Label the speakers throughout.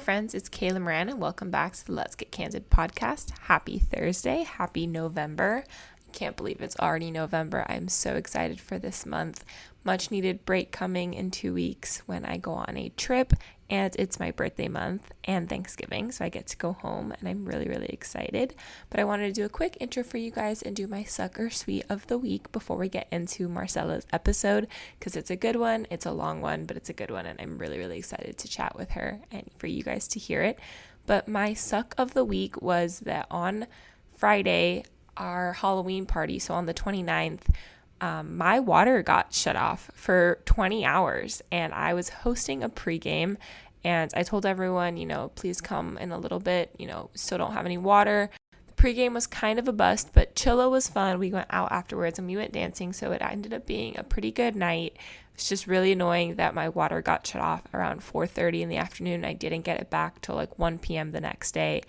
Speaker 1: friends, it's Kayla Moran, and welcome back to the Let's Get Candid podcast. Happy Thursday, happy November. I can't believe it's already November. I'm so excited for this month. Much needed break coming in 2 weeks when I go on a trip, and it's my birthday month and Thanksgiving, so I get to go home, and I'm really, really excited. But I wanted to do a quick intro for you guys and do my suck or sweet of the week before we get into Marcella's episode, because it's a good one. It's a long one, but it's a good one, and I'm really, really excited to chat with her and for you guys to hear it. But my suck of the week was that on Friday, our Halloween party, so on the 29th, my water got shut off for 20 hours, and I was hosting a pregame, and I told everyone, please come in a little bit, still don't have any water. The pregame was kind of a bust, but Chilla was fun. We went out afterwards and we went dancing, so it ended up being a pretty good night. It's just really annoying that my water got shut off around 4:30 in the afternoon. I didn't get it back till like 1 p.m. the next day,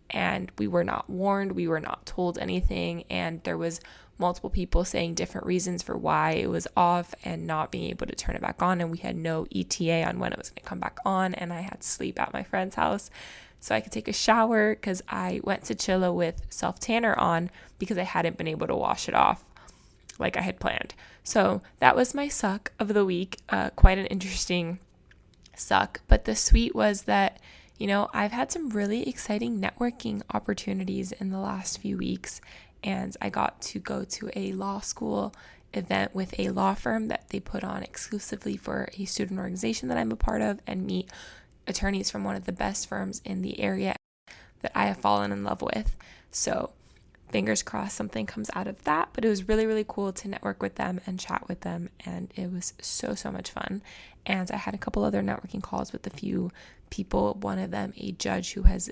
Speaker 1: and we were not warned. We were not told anything, and there was multiple people saying different reasons for why it was off and not being able to turn it back on, and we had no ETA on when it was going to come back on, and I had to sleep at my friend's house so I could take a shower because I went to Chilla with self-tanner on because I hadn't been able to wash it off like I had planned. So that was my suck of the week. Quite an interesting suck, but the sweet was that I've had some really exciting networking opportunities in the last few weeks, and I got to go to a law school event with a law firm that they put on exclusively for a student organization that I'm a part of, and meet attorneys from one of the best firms in the area that I have fallen in love with. So fingers crossed something comes out of that, but it was really, really cool to network with them and chat with them, and it was so, so much fun. And I had a couple other networking calls with a few people, one of them a judge who has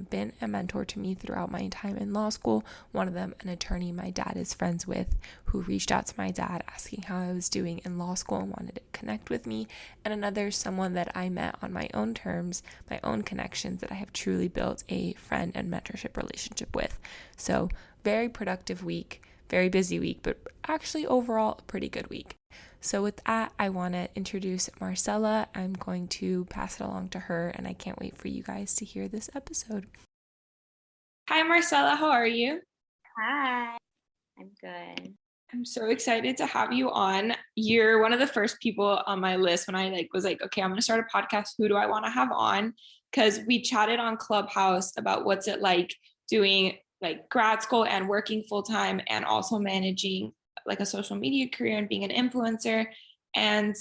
Speaker 1: been a mentor to me throughout my time in law school, one of them an attorney my dad is friends with who reached out to my dad asking how I was doing in law school and wanted to connect with me, and another someone that I met on my own terms, my own connections, that I have truly built a friend and mentorship relationship with. So very productive week, very busy week, but actually overall a pretty good week. So with that, I want to introduce Marcella. I'm going to pass it along to her, and I can't wait for you guys to hear this episode. Hi, Marcella. How are you?
Speaker 2: Hi, I'm good.
Speaker 1: I'm so excited to have you on. You're one of the first people on my list when I was like, okay, I'm going to start a podcast. Who do I want to have on? Because we chatted on Clubhouse about what's it like doing like grad school and working full time and also managing like a social media career and being an influencer. And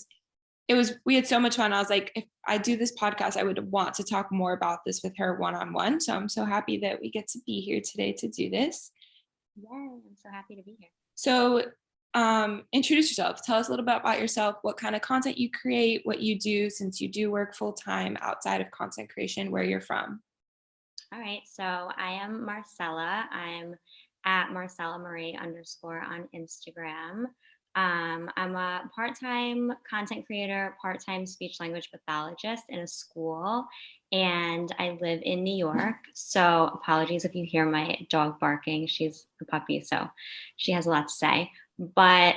Speaker 1: we had so much fun. I was like, if I do this podcast, I would want to talk more about this with her one-on-one. So I'm so happy that we get to be here today to do this.
Speaker 2: Yeah, I'm so happy to be here.
Speaker 1: So introduce yourself. Tell us a little bit about yourself, what kind of content you create, what you do since you do work full-time outside of content creation, where you're from.
Speaker 2: All right, so I am Marcella. I'm at Marcella Marie _ on Instagram. I'm a part-time content creator, part-time speech language pathologist in a school, and I live in New York. So apologies if you hear my dog barking. She's a puppy, so she has a lot to say. But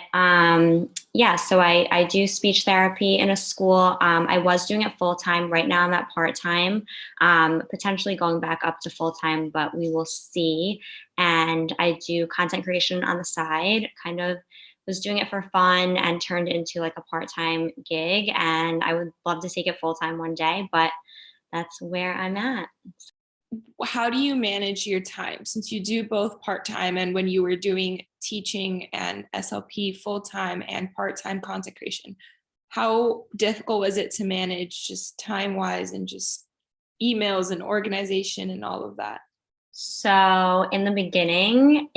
Speaker 2: yeah, so I do speech therapy in a school. I was doing it full time. Right now I'm at part time, potentially going back up to full time, but we will see. And I do content creation on the side, kind of was doing it for fun and turned into like a part-time gig. And I would love to take it full time one day, but that's where I'm at.
Speaker 1: How do you manage your time since you do both part-time, and when you were doing teaching and SLP full-time and part-time content creation, how difficult was it to manage just time-wise and just emails and organization and all of that?
Speaker 2: So in the beginning,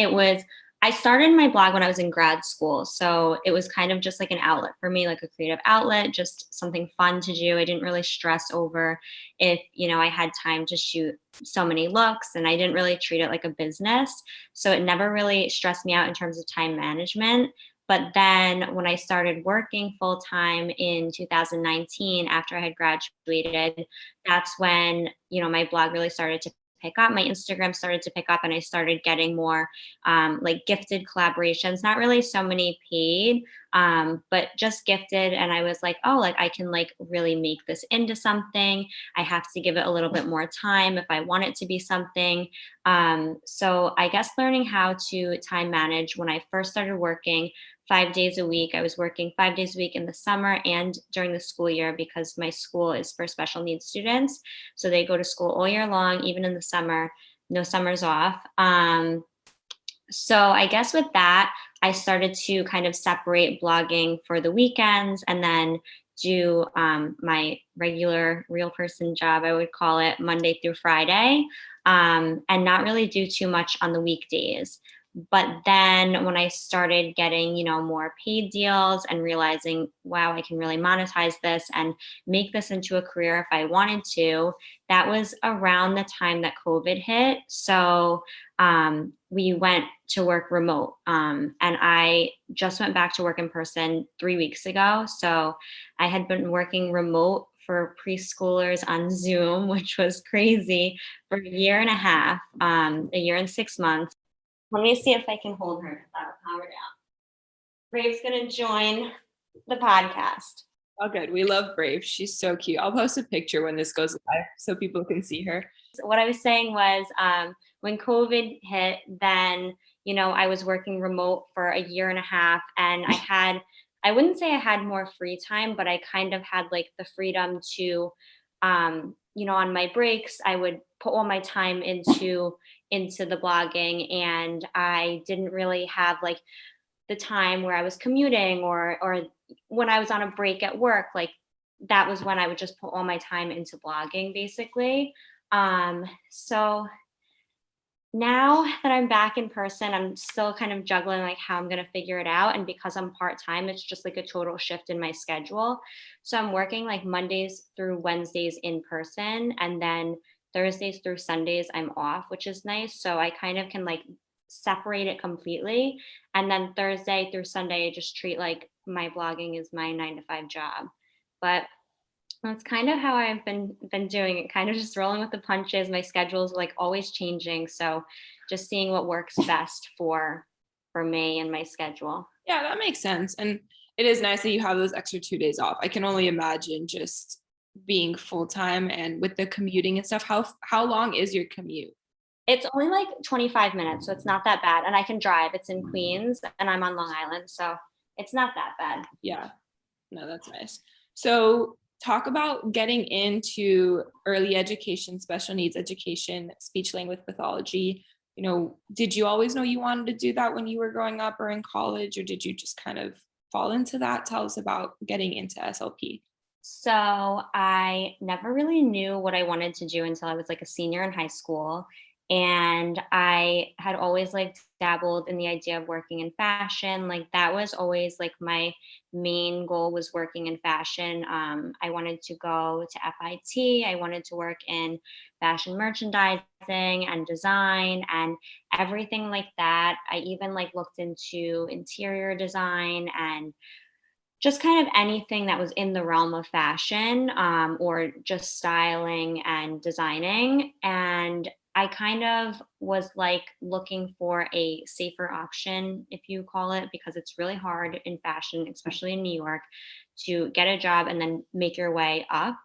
Speaker 2: I started my blog when I was in grad school. So it was kind of just like an outlet for me, like a creative outlet, just something fun to do. I didn't really stress over if, I had time to shoot so many looks, and I didn't really treat it like a business. So it never really stressed me out in terms of time management. But then when I started working full time in 2019, after I had graduated, that's when, my blog really started to pick up. My Instagram started to pick up, and I started getting more like gifted collaborations, not really so many paid, but just gifted. And I was like, oh, like I can like really make this into something. I have to give it a little bit more time if I want it to be something. So I guess learning how to time manage. When I first started working 5 days a week, I was working 5 days a week in the summer and during the school year, because my school is for special needs students. So they go to school all year long, even in the summer, no summers off. So I guess with that, I started to kind of separate blogging for the weekends and then do my regular real person job, I would call it, Monday through Friday, and not really do too much on the weekdays. But then when I started getting, more paid deals and realizing, wow, I can really monetize this and make this into a career if I wanted to, that was around the time that COVID hit. So we went to work remote. And I just went back to work in person 3 weeks ago. So I had been working remote for preschoolers on Zoom, which was crazy, for a year and a half, a year and 6 months. Let me see if I can hold her. That'll calm her down. Brave's going to join the podcast.
Speaker 1: Oh, good. We love Brave. She's so cute. I'll post a picture when this goes live so people can see her.
Speaker 2: So what I was saying was, when COVID hit, then, I was working remote for a year and a half, and I wouldn't say I had more free time, but I kind of had like the freedom to, on my breaks, I would put all my time into the blogging, and I didn't really have like the time where I was commuting or when I was on a break at work, like that was when I would just put all my time into blogging basically. So now that I'm back in person, I'm still kind of juggling like how I'm going to figure it out. And because I'm part time, it's just like a total shift in my schedule. So I'm working like Mondays through Wednesdays in person, and then Thursdays through Sundays I'm off, which is nice. So I kind of can like separate it completely. And then Thursday through Sunday, I just treat like my blogging is my 9 to 5 job. But that's kind of how I've been doing it, kind of just rolling with the punches. My schedule's like always changing, so just seeing what works best for me and my schedule.
Speaker 1: Yeah, that makes sense. And it is nice that you have those extra 2 days off. I can only imagine just being full time and with the commuting and stuff. How long is your commute?
Speaker 2: It's only like 25 minutes, so it's not that bad. And I can drive. It's in Queens, and I'm on Long Island, so it's not that bad.
Speaker 1: Yeah, no, that's nice. So talk about getting into early education, special needs education, speech language pathology. Did you always know you wanted to do that when you were growing up or in college, or did you just kind of fall into that? Tell us about getting into SLP.
Speaker 2: So I never really knew what I wanted to do until I was like a senior in high school. And I had always like dabbled in the idea of working in fashion. Like that was always like my main goal, was working in fashion. I wanted to go to FIT. I wanted to work in fashion merchandising and design and everything like that. I even like looked into interior design and just kind of anything that was in the realm of fashion, or just styling and designing. And I kind of was like looking for a safer option, if you call it, because it's really hard in fashion, especially in New York, to get a job and then make your way up.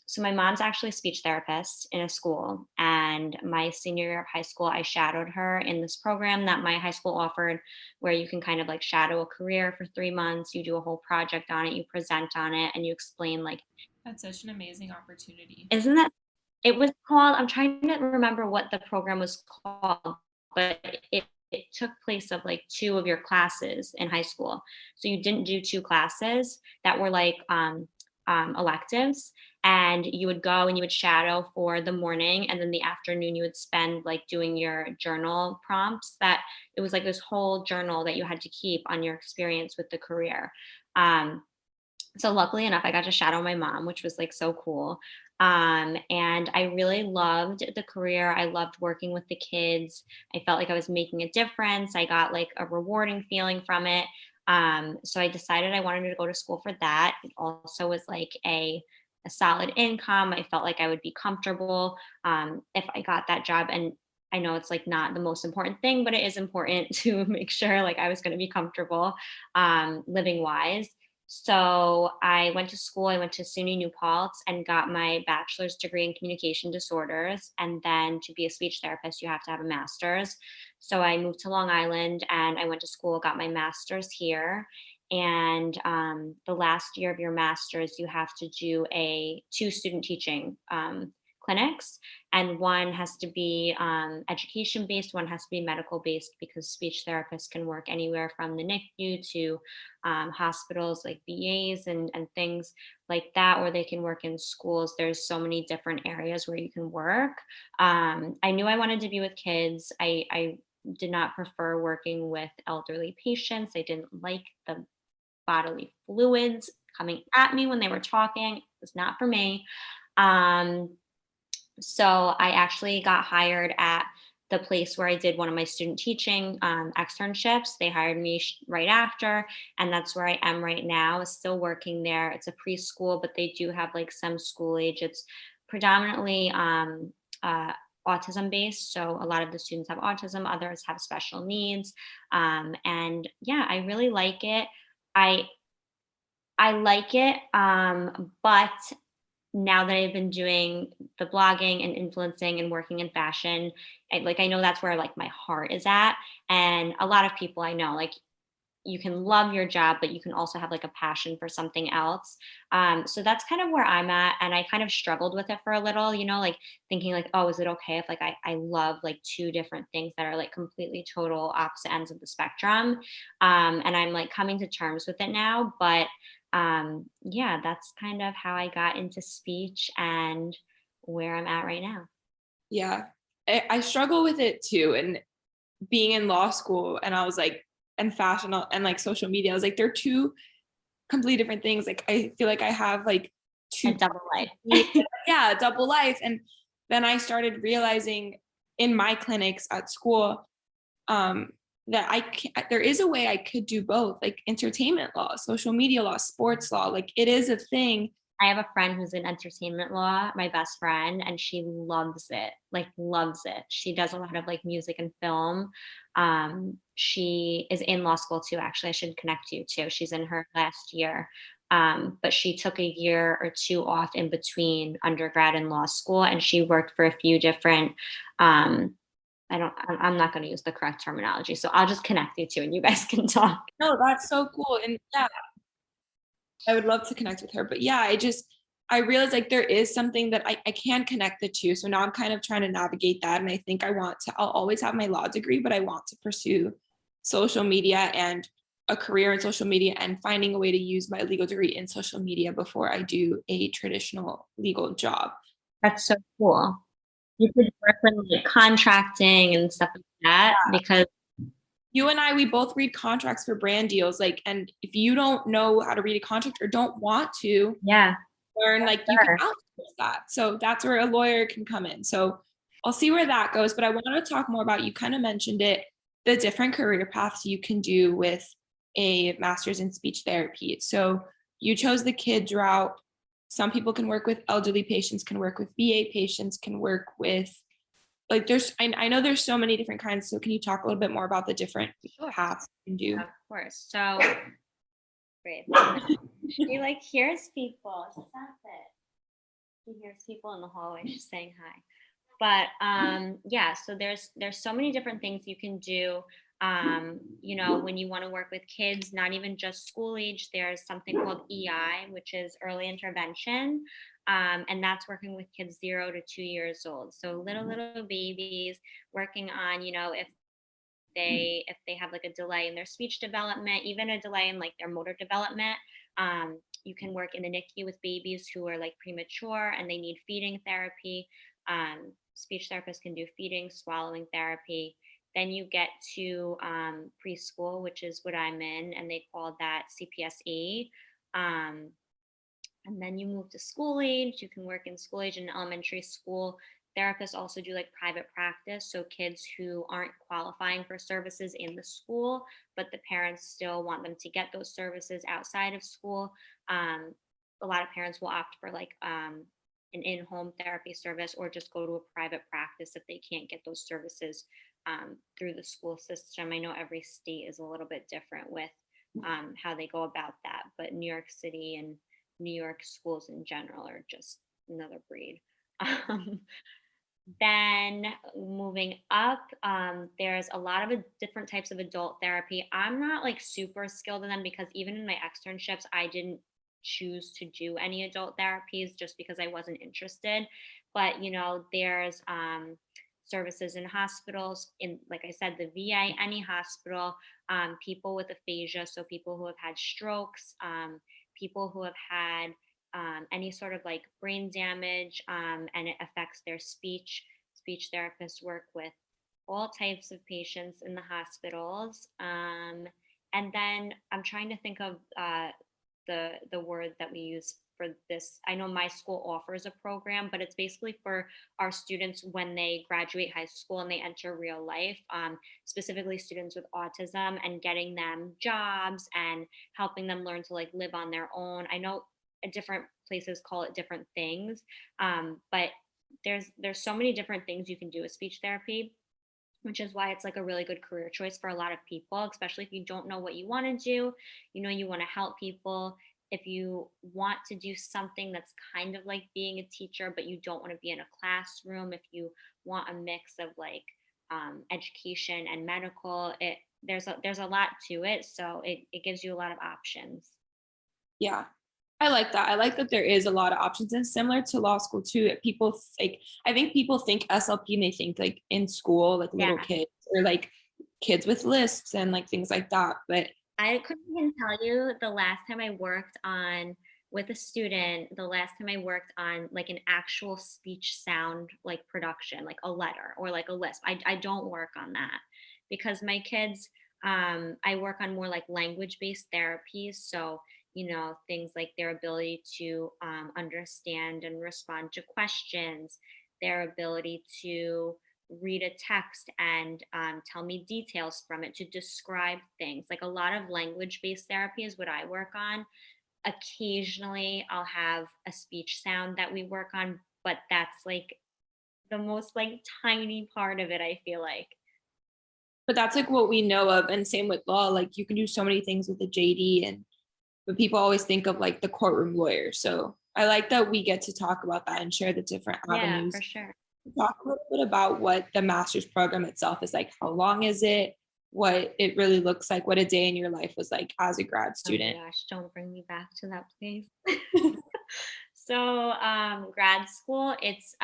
Speaker 2: So my mom's actually a speech therapist in a school, and my senior year of high school, I shadowed her in this program that my high school offered, where you can kind of like shadow a career for 3 months. You do a whole project on it, you present on it, and you explain like.
Speaker 1: That's such an amazing opportunity.
Speaker 2: Isn't that? It was called. I'm trying to remember what the program was called, but it took place of like two of your classes in high school. So you didn't do two classes that were like electives, and you would go and you would shadow for the morning, and then the afternoon you would spend like doing your journal prompts. That it was like this whole journal that you had to keep on your experience with the career. Um, so luckily enough, I got to shadow my mom, which was like so cool. And I really loved the career. I loved working with the kids. I felt like I was making a difference. I got like a rewarding feeling from it. So I decided I wanted to go to school for that. It also was like a a solid income. I felt like I would be comfortable if I got that job. And I know it's like not the most important thing, but it is important to make sure like I was going to be comfortable living wise. So I went to school. I went to SUNY New Paltz and got my bachelor's degree in communication disorders. And then to be a speech therapist, you have to have a master's. So I moved to Long Island and I went to school, got my master's here. And the last year of your master's, you have to do a two student teaching clinics, and one has to be education based, one has to be medical based, because speech therapists can work anywhere from the NICU to hospitals like VAs and things like that, or they can work in schools. There's so many different areas where you can work. I knew I wanted to be with kids. I did not prefer working with elderly patients. I didn't like the bodily fluids coming at me when they were talking. It was not for me. Um, so I actually got hired at the place where I did one of my student teaching externships. They hired me right after, and that's where I am right now. Still working there. It's a preschool, but they do have like some school age. It's predominantly uh, autism based. So a lot of the students have autism, others have special needs, and yeah, I really like it. I I like it, but now that I've been doing the blogging and influencing and working in fashion, I know that's where like my heart is at. And a lot of people I know, like you can love your job, but you can also have like a passion for something else. So that's kind of where I'm at. And I kind of struggled with it for a little, like thinking like, oh, is it okay if like I love like two different things that are like completely total opposite ends of the spectrum? And I'm like coming to terms with it now. But yeah, that's kind of how I got into speech and where I'm at right now.
Speaker 3: Yeah. I struggle with it too. And being in law school, and I was like, and fashion and like social media, I was like, they're two completely different things. Like I feel like I have like
Speaker 2: A
Speaker 3: two
Speaker 2: double life.
Speaker 3: yeah, double life. And then I started realizing in my clinics at school, um, that there is a way I could do both, like entertainment law, social media law, sports law. Like it is a thing.
Speaker 2: I have a friend who's in entertainment law, my best friend, and she loves it, like loves it. She does a lot of like music and film. She is in law school too, actually. I should connect you too. She's in her last year. But she took a year or two off in between undergrad and law school, and she worked for a few different um I'm not going to use the correct terminology. So I'll just connect you two and you guys can talk.
Speaker 3: No, that's so cool. And yeah, I would love to connect with her. But yeah, I realized like there is something that I can connect the two. So now I'm kind of trying to navigate that. And I think I'll always have my law degree, but I want to pursue social media and a career in social media and finding a way to use my legal degree in social media before I do a traditional legal job.
Speaker 2: That's so cool. You could work with like contracting and stuff like that because
Speaker 3: You and I, we both read contracts for brand deals. Like, and if you don't know how to read a contract or don't want to,
Speaker 2: yeah,
Speaker 3: learn, like you can
Speaker 2: sure.
Speaker 3: outsource that. So that's where a lawyer can come in. So I'll see where that goes. But I want to talk more about, you kind of mentioned it, the different career paths you can do with a master's in speech therapy. So you chose the kids route. Some people can work with elderly patients, can work with VA patients, can work with like I know there's so many different kinds. So can you talk a little bit more about the different
Speaker 2: Sure.
Speaker 3: paths you can do?
Speaker 2: Of course. So great. She like hears people. Stop it. She hears people in the hallway. She's saying hi. But yeah, so there's so many different things you can do. When you want to work with kids, not even just school age, there's something called EI, which is early intervention. And that's working with kids 0 to 2 years old. So little babies, working on, if they have like a delay in their speech development, even a delay in like their motor development. You can work in the NICU with babies who are like premature and they need feeding therapy. Speech therapists can do feeding, swallowing therapy. Then you get to preschool, which is what I'm in, and they call that CPSE. Um, and then you move to school age. You can work in school age in elementary school. Therapists also do like private practice. So kids who aren't qualifying for services in the school, but the parents still want them to get those services outside of school. Um, a lot of parents will opt for like an in-home therapy service, or just go to a private practice if they can't get those services through the school system. I know every state is a little bit different with how they go about that, but New York City and New York schools in general are just another breed. Um, then moving up, there's a lot of different types of adult therapy. I'm not like super skilled in them, because even in my externships, I didn't choose to do any adult therapies just because I wasn't interested. But there's services in hospitals, in, like I said, the VA, any hospital, people with aphasia, so people who have had strokes, people who have had any sort of like brain damage, and it affects their speech. Speech therapists work with all types of patients in the hospitals. And then I'm trying to think of the word that we use for this. I know my school offers a program, but it's basically for our students when they graduate high school and they enter real life, specifically students with autism, and getting them jobs and helping them learn to like live on their own. I know different places call it different things, but there's so many different things you can do with speech therapy, which is why it's like a really good career choice for a lot of people, especially if you don't know what you want to do. You want to help people. If you want to do something that's kind of like being a teacher, but you don't want to be in a classroom, if you want a mix of like education and medical, there's a lot to it. So it gives you a lot of options.
Speaker 3: Yeah. I like that. I like that there is a lot of options, and similar to law school too. People like, I think people think SLP and they think like in school, like little
Speaker 2: Yeah.
Speaker 3: kids or like kids with lisps and like things like that. But
Speaker 2: I couldn't even tell you the last time I worked on with a student, the last time I worked on like an actual speech sound like production, like a letter or like a lisp. I don't work on that because my kids, I work on more like language based therapies. So, things like their ability to understand and respond to questions, their ability to read a text and tell me details from it, to describe things. Like a lot of language based therapy is what I work on. Occasionally, I'll have a speech sound that we work on, but that's like the most like tiny part of it, I feel like.
Speaker 3: that's like what we know of, and same with law. Like you can do so many things with a JD, and but people always think of like the courtroom lawyer. So I like that we get to talk about that and share the different
Speaker 2: Yeah,
Speaker 3: avenues.
Speaker 2: for sure.
Speaker 3: Talk a little bit about what the master's program itself is like. How long is it? What it really looks like? What a day in your life was like as a grad
Speaker 2: Oh my
Speaker 3: student?
Speaker 2: gosh, don't bring me back to that place. So, grad school, it's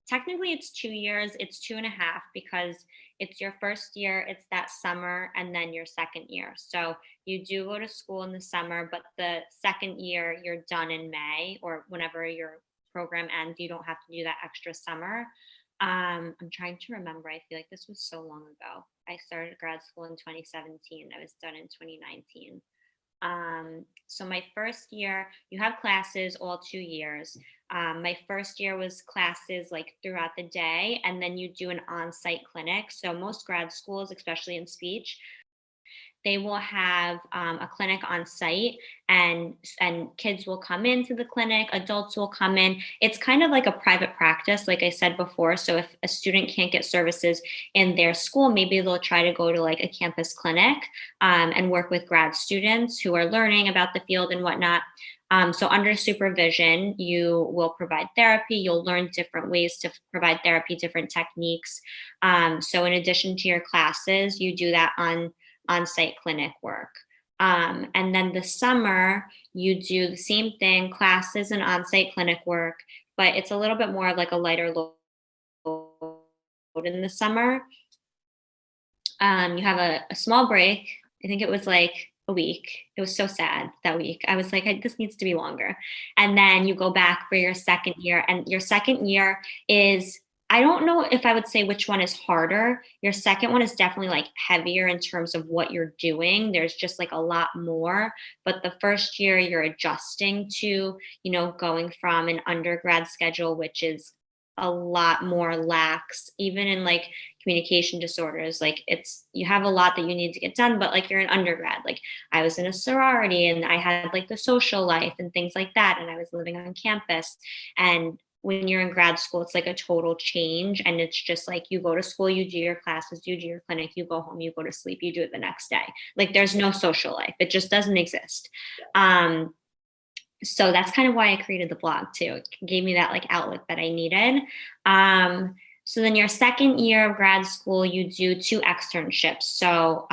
Speaker 2: technically it's 2 years. It's 2.5 because it's your first year, it's that summer, and then your second year. So you do go to school in the summer, but the second year you're done in May or whenever your program ends. You don't have to do that extra summer. I'm trying to remember. I feel like this was so long ago. I started grad school in 2017. I was done in 2019. So my first year, you have classes all 2 years. My first year was classes like throughout the day, and then you do an on-site clinic. So most grad schools, especially in speech, they will have a clinic on site, and kids will come into the clinic, adults will come in. It's kind of like a private practice, like I said before. So if a student can't get services in their school, maybe they'll try to go to like a campus clinic and work with grad students who are learning about the field and whatnot. So under supervision, you will provide therapy. You'll learn different ways to provide therapy, different techniques. So in addition to your classes, you do that on-site clinic work. And then the summer, you do the same thing, classes and on-site clinic work, but it's a little bit more of like a lighter load in the summer. You have a small break. I think it was like a week. It was so sad that week. I was like, this needs to be longer. And then you go back for your second year. And your second year is, I don't know if I would say which one is harder. Your second one is definitely like heavier in terms of what you're doing. There's just like a lot more. But the first year, you're adjusting to, going from an undergrad schedule, which is a lot more lax, even in like communication disorders. Like you have a lot that you need to get done, but like you're an undergrad. Like I was in a sorority and I had like the social life and things like that. And I was living on campus. And when you're in grad school, it's like a total change. And it's just like you go to school, you do your classes, you do your clinic, you go home, you go to sleep, you do it the next day. Like there's no social life. It just doesn't exist. So that's kind of why I created the blog too. It gave me that like outlet that I needed. So then your second year of grad school, you do 2 externships. So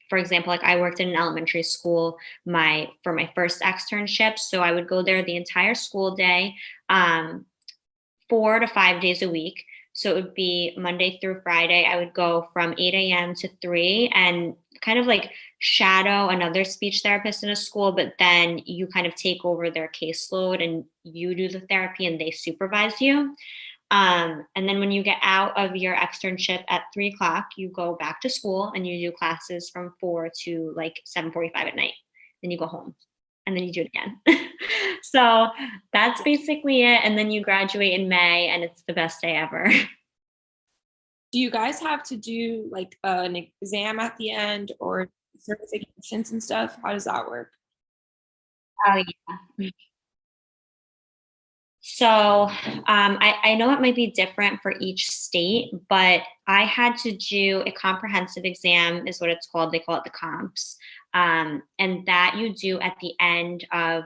Speaker 2: for example, like I worked in an elementary school for my first externship. So I would go there the entire school day, 4 to 5 days a week. So it would be Monday through Friday. I would go from 8 a.m. to 3 and kind of like shadow another speech therapist in a school, but then you kind of take over their caseload and you do the therapy and they supervise you. And then when you get out of your externship at 3 o'clock, you go back to school and you do classes from 4 to like 7:45 at night. Then you go home and then you do it again. So that's basically it. And then you graduate in May and it's the best day ever.
Speaker 3: Do you guys have to do like an exam at the end or certifications and stuff? How does that work?
Speaker 2: Oh, yeah. So I know it might be different for each state, but I had to do a comprehensive exam, is what it's called. They call it the comps. And that you do at the end of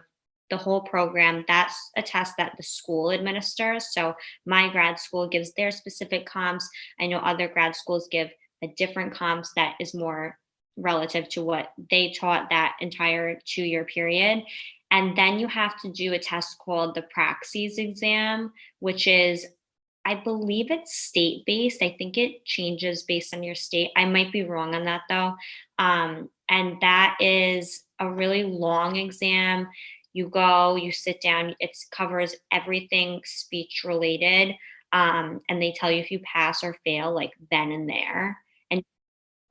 Speaker 2: the whole program. That's a test that the school administers. So my grad school gives their specific comps. I know other grad schools give a different comps that is more relative to what they taught that entire 2-year period. And then you have to do a test called the Praxis exam, which is, I believe it's state based. I think it changes based on your state. I might be wrong on that though. And that is a really long exam. You go, you sit down, it covers everything speech related. And they tell you if you pass or fail, like then and there. And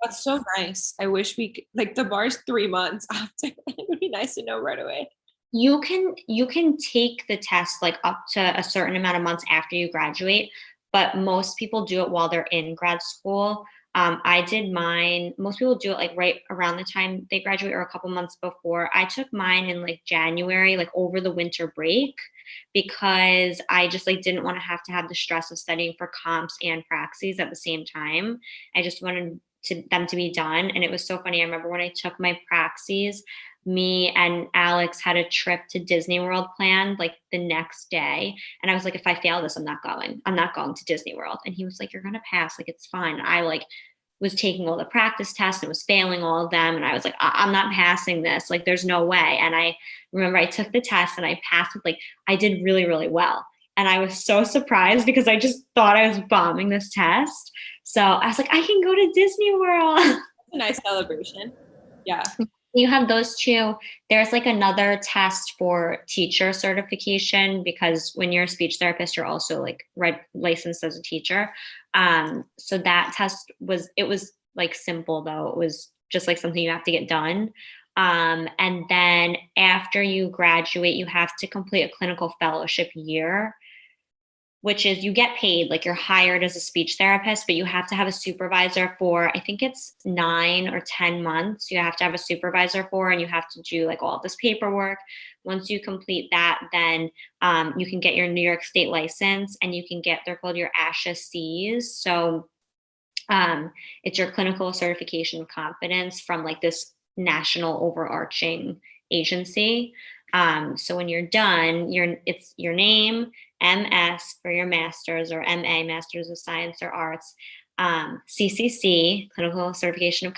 Speaker 3: That's so nice. I wish we could, like the bar's 3 months after. It would be nice to know right away.
Speaker 2: you can take the test like up to a certain amount of months after you graduate, but most people do it while they're in grad school. I did mine. Most people do it like right around the time they graduate or a couple months before. I took mine in like January, like over the winter break, because I just like didn't want to have the stress of studying for comps and praxis at the same time. I just wanted them to be done. And it was so funny. I remember when I took my praxis, me and Alex had a trip to Disney World planned like the next day. And I was like, if I fail this, I'm not going. I'm not going to Disney World. And he was like, you're going to pass. Like, it's fine. And I like was taking all the practice tests and was failing all of them. And I was like, I'm not passing this. Like, there's no way. And I remember I took the test and I passed with like, I did really, really well. And I was so surprised because I just thought I was bombing this test. So I was like, I can go to Disney World.
Speaker 3: A nice celebration. Yeah.
Speaker 2: You have those two. There's like another test for teacher certification, because when you're a speech therapist, you're also like licensed as a teacher. So that test was like simple though. It was just like something you have to get done. And then after you graduate, you have to complete a clinical fellowship year, which is you get paid, like you're hired as a speech therapist, but you have to have a supervisor for, I think it's 9 or 10 months. You have to have a supervisor for, and you have to do like all this paperwork. Once you complete that, then you can get your New York State license, and you can get, they're called your ASHA Cs. So it's your clinical certification of competence from like this national overarching agency. So when you're done, it's your name, MS for your master's, or MA, Master's of Science or Arts, CCC, Clinical Certification of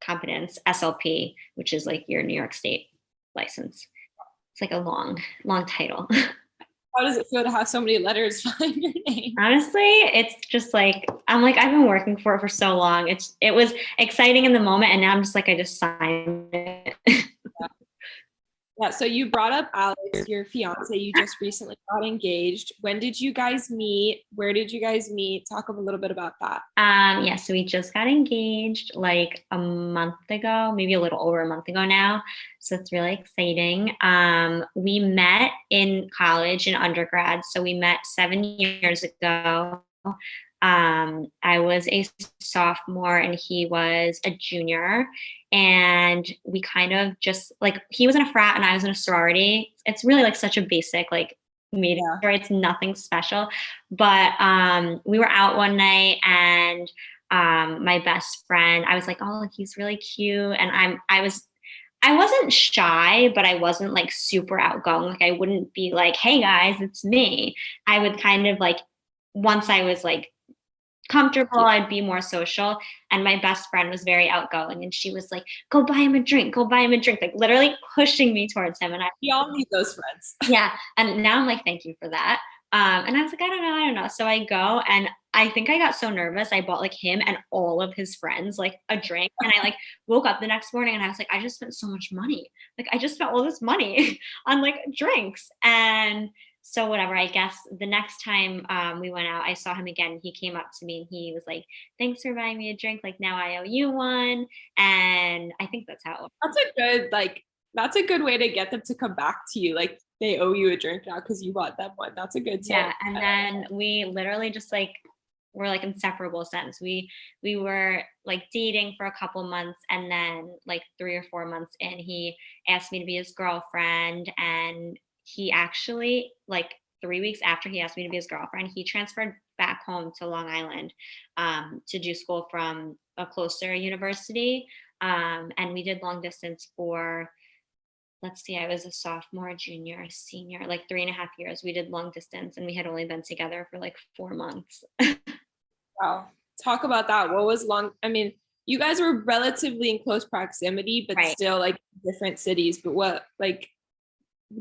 Speaker 2: Competence, SLP, which is like your New York State license. It's like a long, long title.
Speaker 3: How does it feel to have so many letters behind your name?
Speaker 2: Honestly, it's just like, I'm like, I've been working for it for so long. It was exciting in the moment, and now I'm just like, I just signed it.
Speaker 3: Yeah, so you brought up Alex, your fiance. You just recently got engaged. When did you guys meet? Where did you guys meet? Talk a little bit about that.
Speaker 2: Yeah, so we just got engaged like a month ago, maybe a little over a month ago now. So it's really exciting. We met in college in undergrad. So we met 7 years ago. I was a sophomore and he was a junior. And we kind of just like he was in a frat and I was in a sorority. It's really like such a basic like meeting
Speaker 3: Yeah.
Speaker 2: story. It's nothing special. But we were out one night and my best friend, I was like, oh, he's really cute. And I wasn't shy, but I wasn't like super outgoing. Like I wouldn't be like, hey guys, it's me. I would kind of like once I was like comfortable, I'd be more social. And my best friend was very outgoing and she was like, go buy him a drink, go buy him a drink, like literally pushing me towards him. And I
Speaker 3: We all need those friends.
Speaker 2: yeah. And now I'm like, thank you for that. And I was like, I don't know. So I go and I think I got so nervous. I bought like him and all of his friends like a drink. And I like woke up the next morning and I was like, I just spent so much money. Like I just spent all this money on like drinks. And so whatever, I guess the next time we went out, I saw him again. He came up to me and he was like, thanks for buying me a drink. Like now I owe you one. And I think that's how it
Speaker 3: That's a good way to get them to come back to you. Like they owe you a drink now because you bought them one. That's a good tip.
Speaker 2: yeah. And then we literally just like were like inseparable since we were like dating for a couple months and then like 3 or 4 months in he asked me to be his girlfriend and he actually like 3 weeks after he asked me to be his girlfriend he transferred back home to Long Island to do school from a closer university and we did long distance for let's see, I was a sophomore, junior, senior, like 3.5 years. We did long distance and we had only been together for like 4 months.
Speaker 3: Wow. Talk about that. What was long? I mean, you guys were relatively in close proximity, but
Speaker 2: Right.
Speaker 3: still like different cities. But what, like,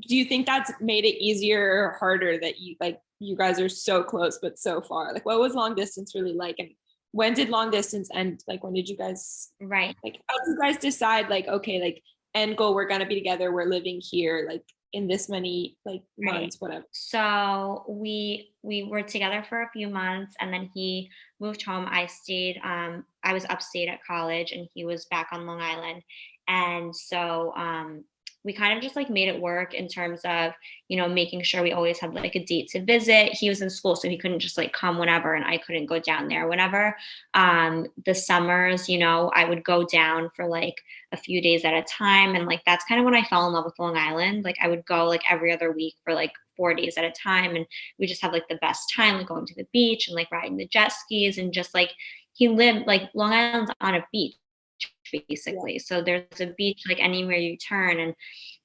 Speaker 3: do you think that's made it easier or harder that you guys are so close but so far? Like, what was long distance really like? And when did long distance end? Like, when did you guys
Speaker 2: Right.
Speaker 3: like? How did you guys decide? Like, okay, like end goal, we're gonna be together. We're living here, like in this many like
Speaker 2: Right.
Speaker 3: months, whatever.
Speaker 2: So we were together for a few months and then he moved home. I stayed I was upstate at college and he was back on Long Island. And so we kind of just like made it work in terms of, making sure we always had like a date to visit. He was in school so he couldn't just like come whenever and I couldn't go down there whenever. The summers, I would go down for like a few days at a time. And like that's kind of when I fell in love with Long Island. Like I would go like every other week for like 4 days at a time. And we just have like the best time, like going to the beach and like riding the jet skis and just like he lived like Long Island's on a beach basically. Yeah. So there's a beach like anywhere you turn. And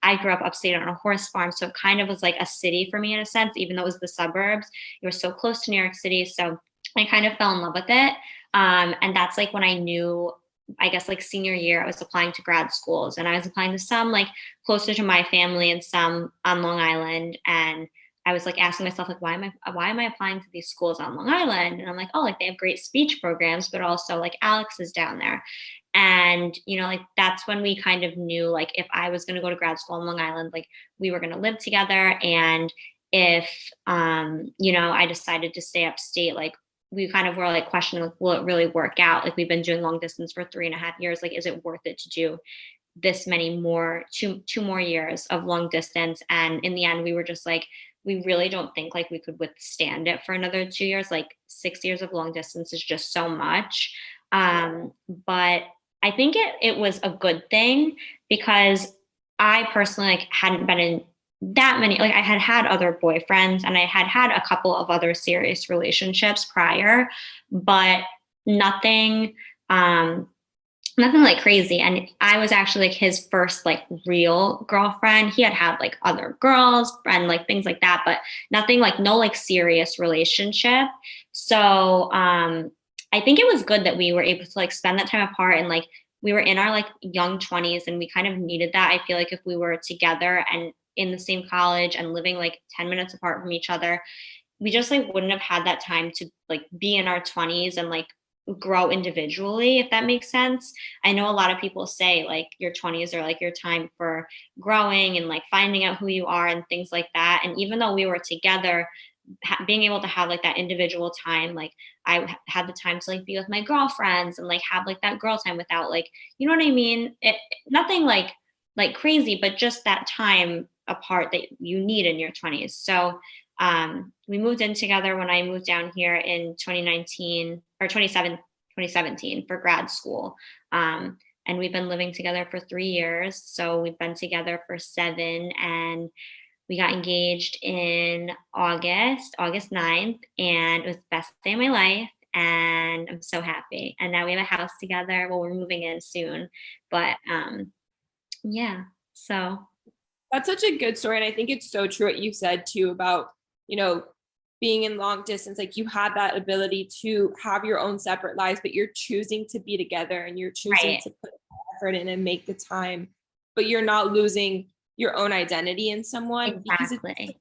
Speaker 2: I grew up upstate on a horse farm. So it kind of was like a city for me in a sense, even though it was the suburbs. You were so close to New York City. So I kind of fell in love with it. And that's like when I knew, I guess like senior year, I was applying to grad schools and I was applying to some like closer to my family and some on Long Island. And I was like asking myself, like, why am I applying to these schools on Long Island? And I'm like, oh, like they have great speech programs, but also like Alex is down there. And, like that's when we kind of knew like if I was going to go to grad school on Long Island, like we were going to live together. And if, I decided to stay upstate, like we kind of were like questioning, like, will it really work out? Like we've been doing long distance for 3.5 years. Like, is it worth it to do this many more, two more years of long distance? And in the end, we were just like, we really don't think like we could withstand it for another 2 years. Like 6 years of long distance is just so much. But I think it was a good thing because I personally like hadn't been in that many, like I had other boyfriends and I had a couple of other serious relationships prior, but nothing, nothing like crazy. And I was actually like his first like real girlfriend. He had like other girls and like things like that, but nothing like no like serious relationship. So I think it was good that we were able to like spend that time apart and like we were in our like young 20s and we kind of needed that. I feel like if we were together and in the same college and living like 10 minutes apart from each other, we just like wouldn't have had that time to like be in our 20s and like grow individually, if that makes sense. I know a lot of people say like your 20s are like your time for growing and like finding out who you are and things like that. And even though we were together, being able to have like that individual time, like had the time to like be with my girlfriends and like have like that girl time without like, you know what I mean? Nothing like crazy, but just that time apart that you need in your 20s. So we moved in together when I moved down here in 2019 or 2017 for grad school. And we've been living together for 3 years. So we've been together for 7, and we got engaged in August 9th, and it was the best day of my life. And I'm so happy. And now we have a house together. Well, we're moving in soon, but yeah. So
Speaker 3: That's such a good story. And I think it's so true what you said too about, being in long distance, like you had that ability to have your own separate lives, but you're choosing to be together and you're choosing
Speaker 2: right,
Speaker 3: to put effort in and make the time, but you're not losing your own identity in someone, because it's
Speaker 2: exactly,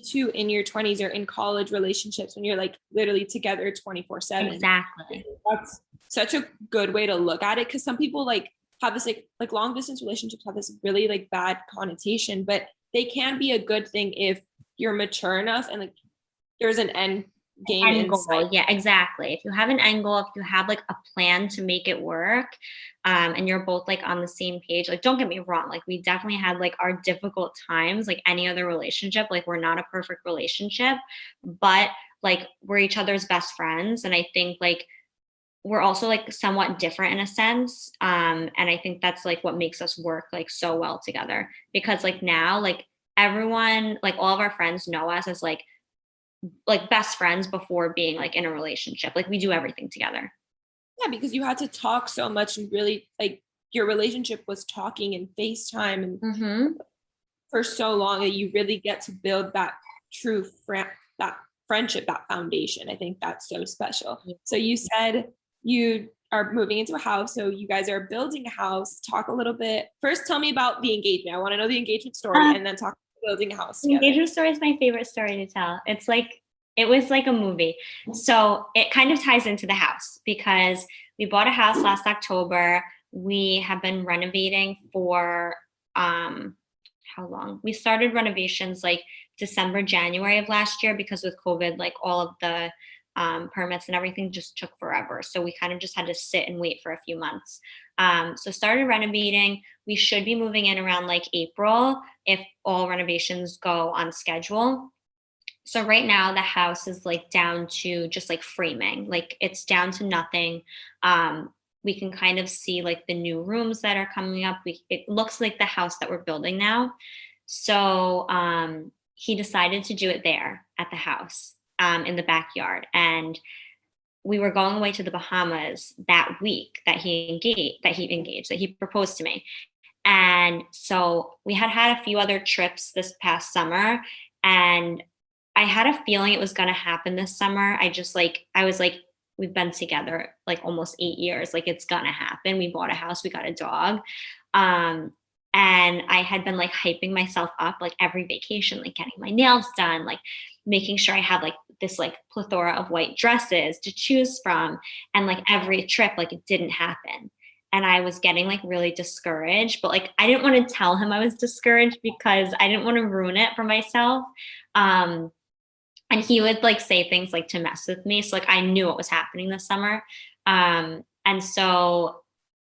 Speaker 3: too in your 20s or in college relationships when you're like literally together 24/7.
Speaker 2: exactly.
Speaker 3: That's such a good way to look at it, because some people like have this like long distance relationships have this really like bad connotation, but they can be a good thing if you're mature enough and like there's an end game
Speaker 2: End
Speaker 3: in sight.
Speaker 2: goal, yeah, exactly. If you have an end goal, if you have like a plan to make it work, and you're both like on the same page, like don't get me wrong, like we definitely had like our difficult times, like any other relationship. Like we're not a perfect relationship, but like we're each other's best friends, and I think like we're also like somewhat different in a sense. And I think that's like what makes us work like so well together, because like now, like everyone, like all of our friends know us as like best friends before being like in a relationship. Like we do everything together.
Speaker 3: Yeah, because you had to talk so much and really like your relationship was talking and FaceTime and
Speaker 2: Mm-hmm.
Speaker 3: for so long that you really get to build that true that friendship, that foundation. I think that's so special. So you said you are moving into a house, so you guys are building a house. Talk a little bit. First, tell me about the engagement. I want to know the engagement story, and then talk about building a house
Speaker 2: The
Speaker 3: together.
Speaker 2: engagement story is my favorite story to tell. It's like it was like a movie. So it kind of ties into the house because we bought a house last October. We have been renovating for how long? We started renovations like December, January of last year, because with COVID, like all of the permits and everything just took forever. So we kind of just had to sit and wait for a few months. So started renovating. We should be moving in around like April if all renovations go on schedule. So right now the house is like down to just like framing, like it's down to nothing. We can kind of see like the new rooms that are coming up. It looks like the house that we're building now. So he decided to do it there at the house, in the backyard. And we were going away to the Bahamas that week that he proposed to me. And so we had a few other trips this past summer, and I had a feeling it was going to happen this summer. I was like, we've been together like almost 8 years. Like it's going to happen. We bought a house, we got a dog. Um, and I had been like hyping myself up like every vacation, like getting my nails done, like making sure I had like this like plethora of white dresses to choose from. And like every trip, like it didn't happen. And I was getting like really discouraged, but like I didn't want to tell him I was discouraged because I didn't want to ruin it for myself. Um, and he would like say things like to mess with me. So like I knew what was happening this summer. And so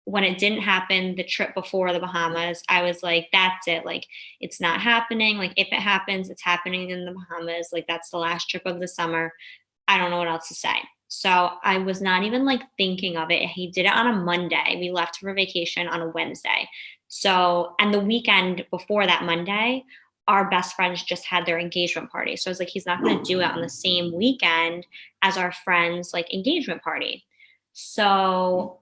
Speaker 2: when it didn't happen, the trip before the Bahamas, I was like, that's it. Like it's not happening. Like if it happens, it's happening in the Bahamas. Like that's the last trip of the summer. I don't know what else to say. So I was not even like thinking of it. He did it on a Monday. We left for vacation on a Wednesday. So, and the weekend before that Monday, our best friends just had their engagement party. So I was like, he's not going to do it on the same weekend as our friends' like engagement party. So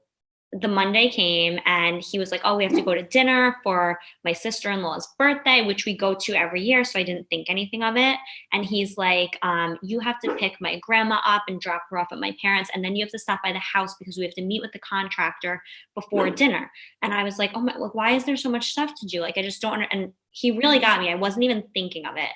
Speaker 2: the Monday came and he was like, oh, we have to go to dinner for my sister-in-law's birthday, which we go to every year. So I didn't think anything of it. And he's like, you have to pick my grandma up and drop her off at my parents. And then you have to stop by the house because we have to meet with the contractor before dinner. And I was like, oh my, like, why is there so much stuff to do? Like, I just don't, and he really got me. I wasn't even thinking of it.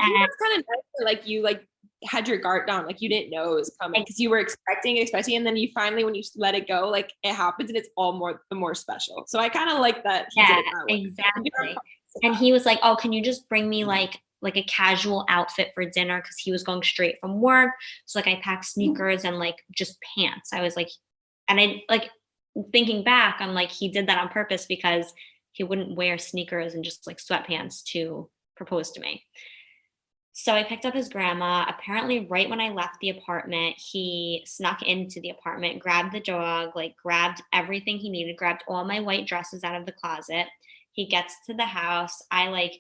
Speaker 3: I think that's kind of nice that, like you like had your guard down, like you didn't know it was coming because you were expecting, and then you finally, when you let it go, like it happens and it's all the more special. So I kind of like that he did it that way.
Speaker 2: Exactly. And he was like, oh, can you just bring me like a casual outfit for dinner? Because he was going straight from work. So like I packed sneakers and like just pants. I was like, and I like thinking back, I'm like, he did that on purpose because he wouldn't wear sneakers and just like sweatpants to propose to me. So I picked up his grandma. Apparently, right when I left the apartment, he snuck into the apartment, grabbed the dog, like grabbed everything he needed, grabbed all my white dresses out of the closet. He gets to the house. I like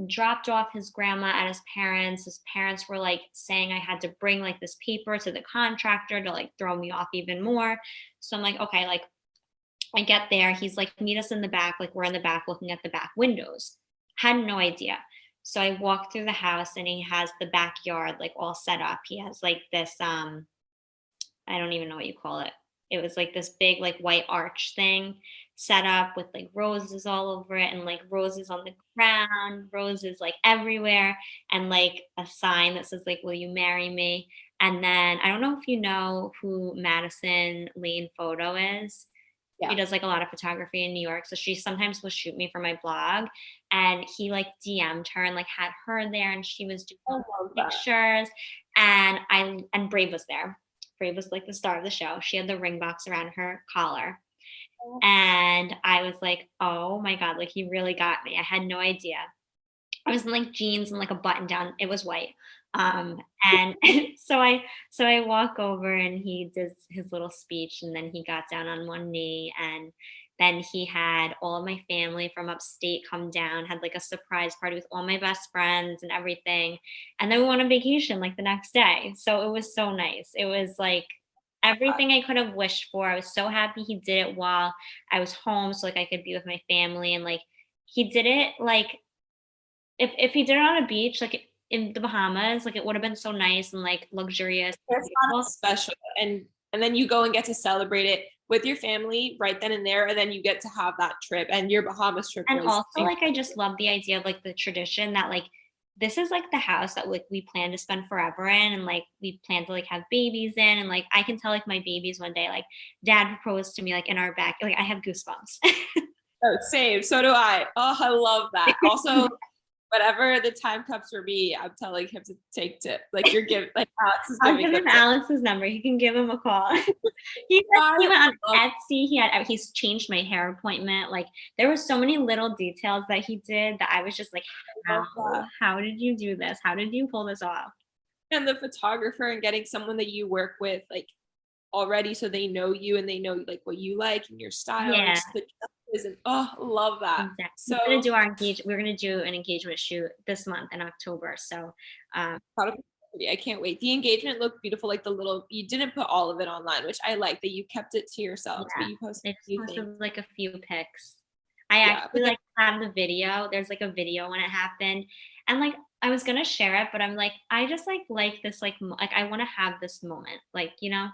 Speaker 2: dropped off his grandma at his parents. His parents were like saying I had to bring like this paper to the contractor to like throw me off even more. So I'm like, okay, like I get there. He's like, meet us in the back. Like we're in the back looking at the back windows. Had no idea. So I walk through the house and he has the backyard like all set up. He has like this I don't even know what you call it. It was like this big like white arch thing set up with like roses all over it and like roses on the ground, roses like everywhere, and like a sign that says like, will you marry me? And then I don't know if you know who Madison Lane Photo is.
Speaker 3: Yeah.
Speaker 2: She does like a lot of photography in New York. So she sometimes will shoot me for my blog. And he like DM'd her and like had her there and she was doing pictures. And Brave was there. Brave was like the star of the show. She had the ring box around her collar. And I was like, oh my God, like he really got me. I had no idea. I was in like jeans and like a button down. It was white. And so I walk over and he does his little speech and then he got down on one knee and then he had all of my family from upstate come down, had like a surprise party with all my best friends and everything. And then we went on vacation like the next day. So it was so nice. It was like everything I could have wished for. I was so happy he did it while I was home so like I could be with my family. And like he did it like if he did it on a beach, like in the Bahamas, like it would have been so nice and like luxurious.
Speaker 3: It's not special. And then you go and get to celebrate it with your family right then and there. And then you get to have that trip and your Bahamas trip.
Speaker 2: And also like, I just love the idea of like the tradition that like, this is like the house that like we plan to spend forever in. And like, we plan to like have babies in. And like, I can tell like my babies one day, like dad proposed to me like in our back. Like I have goosebumps.
Speaker 3: Oh, same. So do I. Oh, I love that. Also, whatever the time comes for me, I'm telling him to take tip. Like you're giving, like Alex is giving.
Speaker 2: I'll give him Alex's number. You can give him a call. He went on Etsy. He's changed my hair appointment. Like there were so many little details that he did that I was just like, how did you do this? How did you pull this off?
Speaker 3: And the photographer and getting someone that you work with like already, so they know you and they know like what you like and your style.
Speaker 2: Yeah.
Speaker 3: And love that.
Speaker 2: Exactly. So we're gonna do an engagement shoot this month in October. So
Speaker 3: I can't wait. The engagement looked beautiful. Like you didn't put all of it online, which I like that you kept it to yourself.
Speaker 2: Yeah.
Speaker 3: But you posted
Speaker 2: like a few pics. I actually like have the video. There's like a video when it happened, and like I was gonna share it, but I'm like I just like this like I want to have this moment, like you know.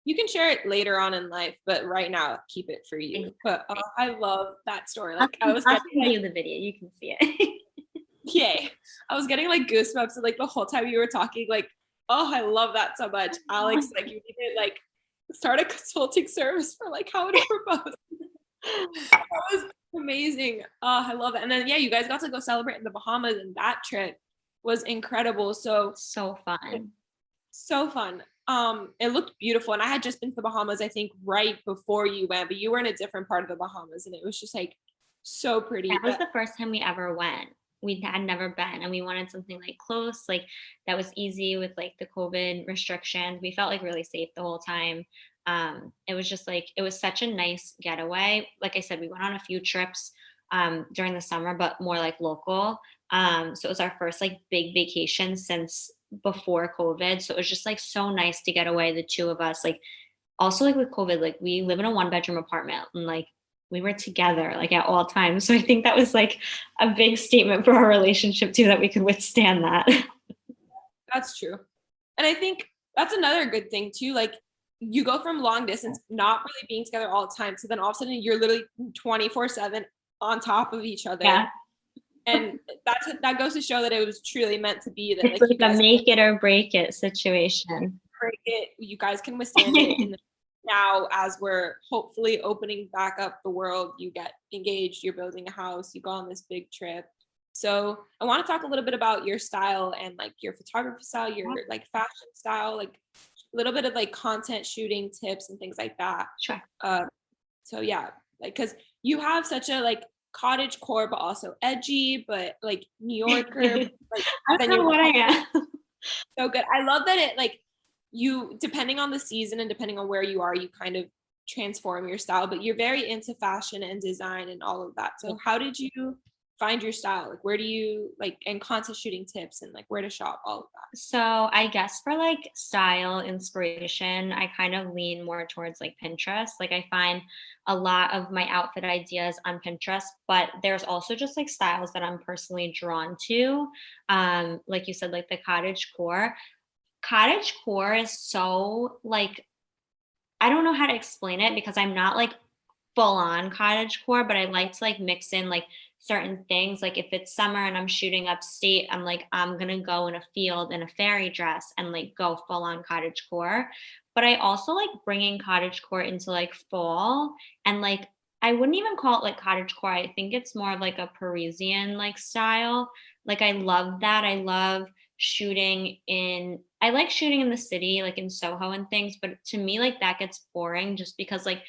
Speaker 3: You can share it later on in life, but right now keep it for you. Exactly. But I love that story. Like
Speaker 2: I'll send you the video. You can see it.
Speaker 3: Yay. I was getting like goosebumps and like the whole time you were talking, like, oh, I love that so much. Alex, like you need to like start a consulting service for like how to propose. That was amazing. Oh, I love it. And then you guys got to go celebrate in the Bahamas and that trip was incredible. So
Speaker 2: fun.
Speaker 3: So fun. It looked beautiful. And I had just been to the Bahamas, I think, right before you went, but you were in a different part of the Bahamas and it was just like so pretty.
Speaker 2: That was the first time we ever went. We had never been and we wanted something like close, like that was easy with like the COVID restrictions. We felt like really safe the whole time. It was just like, it was such a nice getaway. Like I said, we went on a few trips during the summer, but more like local. So it was our first like big vacation since before COVID. So it was just like so nice to get away, the two of us. Like also like with COVID, like we live in a 1-bedroom apartment and like we were together like at all times. So I think that was like a big statement for our relationship too, that we could withstand that.
Speaker 3: That's true. And I think that's another good thing too. Like you go from long distance, not really being together all the time. So then all of a sudden you're literally 24/7 on top of each other.
Speaker 2: Yeah.
Speaker 3: And that goes to show that it was truly meant to be, that
Speaker 2: It's
Speaker 3: like you
Speaker 2: like a
Speaker 3: guys
Speaker 2: make it or break it situation.
Speaker 3: break it, you guys can withstand it. And now, as we're hopefully opening back up the world, you get engaged, you're building a house, you go on this big trip. So I want to talk a little bit about your style and like your photography style, your like fashion style, like a little bit of like content shooting tips and things like that.
Speaker 2: Sure.
Speaker 3: So yeah, like because you have such a like cottage core, but also edgy, but like New Yorker, like
Speaker 2: I
Speaker 3: then
Speaker 2: don't know
Speaker 3: you're
Speaker 2: what I am.
Speaker 3: so good. I love that it like you, depending on the season and depending on where you are, you kind of transform your style, but you're very into fashion and design and all of that. So how did you find your style? Like where do you like, and content shooting tips and like where to shop, all of that?
Speaker 2: So I guess for like style inspiration, I kind of lean more towards like Pinterest. Like I find a lot of my outfit ideas on Pinterest, but there's also just like styles that I'm personally drawn to. Like you said, like the cottage core. Cottage core is so like, I don't know how to explain it because I'm not like full on cottage core, but I like to like mix in like certain things. Like if it's summer and I'm shooting upstate, I'm like, I'm gonna go in a field in a fairy dress and like go full on cottage core. But I also like bringing cottage core into like fall, and like I wouldn't even call it like cottage core. I think it's more of like a Parisian like style. Like I love that. I like shooting in the city, like in Soho and things, but to me, like that gets boring just because like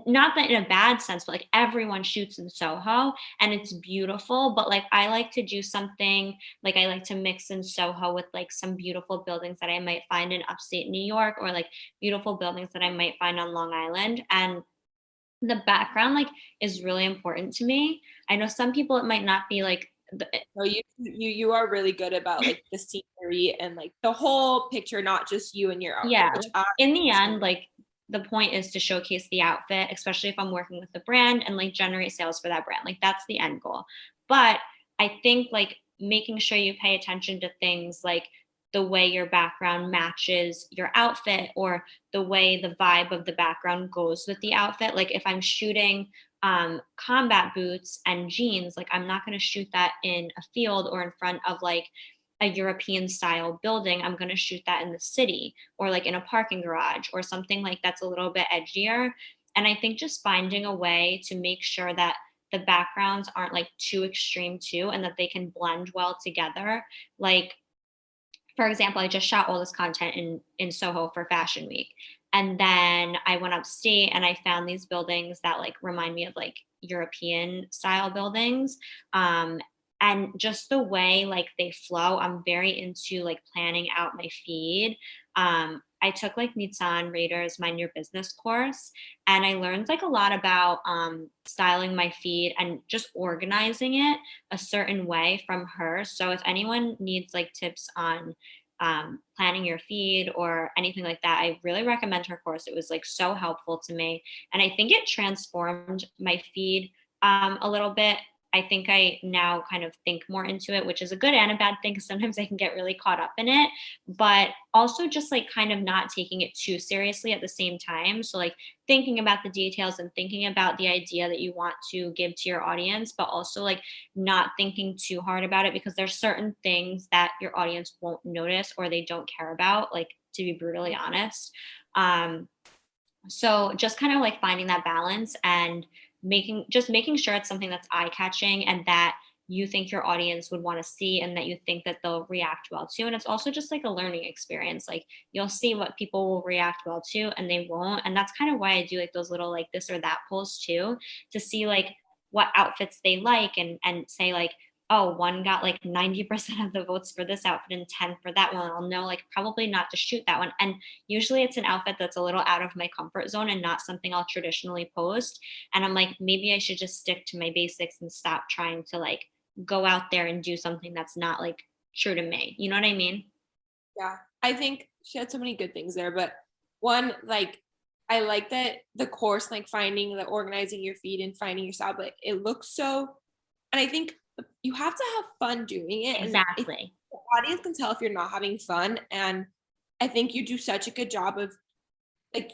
Speaker 2: not that in a bad sense, but like everyone shoots in Soho and it's beautiful. But like I like to do something like I like to mix in Soho with like some beautiful buildings that I might find in upstate New York, or like beautiful buildings that I might find on Long Island. And the background like is really important to me. I know some people it might not be like
Speaker 3: So you are really good about like the scenery and like the whole picture, not just you and your outfit,
Speaker 2: yeah,
Speaker 3: which
Speaker 2: like,
Speaker 3: I
Speaker 2: in the end, like the point is to showcase the outfit, especially if I'm working with the brand, and like generate sales for that brand. Like that's the end goal. But I think like making sure you pay attention to things like the way your background matches your outfit, or the way the vibe of the background goes with the outfit. Like if I'm shooting combat boots and jeans, like I'm not going to shoot that in a field or in front of like a European style building. I'm going to shoot that in the city or like in a parking garage or something like that's a little bit edgier. And I think just finding a way to make sure that the backgrounds aren't like too extreme too, and that they can blend well together. Like for example, I just shot all this content in Soho for Fashion Week. And then I went upstate and I found these buildings that like remind me of like European style buildings. And just the way like they flow, I'm very into like planning out my feed. I took like Nissan Raiders Mind Your Business course, and I learned like a lot about styling my feed and just organizing it a certain way from her. So if anyone needs like tips on planning your feed or anything like that, I really recommend her course. It was like so helpful to me. And I think it transformed my feed a little bit. I think I now kind of think more into it, which is a good and a bad thing because sometimes I can get really caught up in it, but also just like kind of not taking it too seriously at the same time. So, like, thinking about the details and thinking about the idea that you want to give to your audience, but also like not thinking too hard about it because there's certain things that your audience won't notice or they don't care about, like, to be brutally honest. Um, so just kind of like finding that balance and making sure it's something that's eye catching and that you think your audience would want to see and that you think that they'll react well to. And it's also just like a learning experience. Like you'll see what people will react well to and they won't. And that's kind of why I do like those little like this or that polls too, to see like what outfits they like, and say like, oh, one got like 90% of the votes for this outfit and 10 for that one. I'll know like probably not to shoot that one. And usually it's an outfit that's a little out of my comfort zone and not something I'll traditionally post. And I'm like, maybe I should just stick to my basics and stop trying to like go out there and do something that's not like true to me. You know what I mean?
Speaker 3: Yeah, I think she had so many good things there, but one, like, I like that the course, like finding the organizing your feed and finding your style, but it looks so, and I think you have to have fun doing it. And
Speaker 2: Exactly.
Speaker 3: the audience can tell if you're not having fun. And I think you do such a good job of like,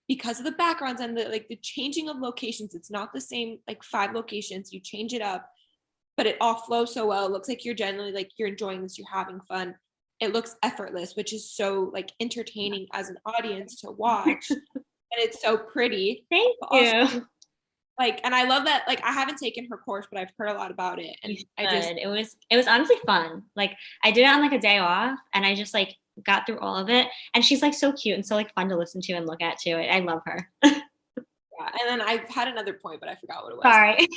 Speaker 3: because of the backgrounds and the like the changing of locations, it's not the same like 5 locations, you change it up. but it all flows so well. It looks like you're genuinely like you're enjoying this, you're having fun. It looks effortless, which is so like entertaining as an audience to watch. And it's so pretty.
Speaker 2: Thank
Speaker 3: But
Speaker 2: you.
Speaker 3: also, like, and I love that, like, I haven't taken her course, but I've heard a lot about it. And I just,
Speaker 2: it was honestly fun. Like I did it on like a day off and I just like got through all of it. And she's like so cute and so like fun to listen to and look at too. I love her.
Speaker 3: yeah. And then I had another point, but I forgot what it was.
Speaker 2: Sorry.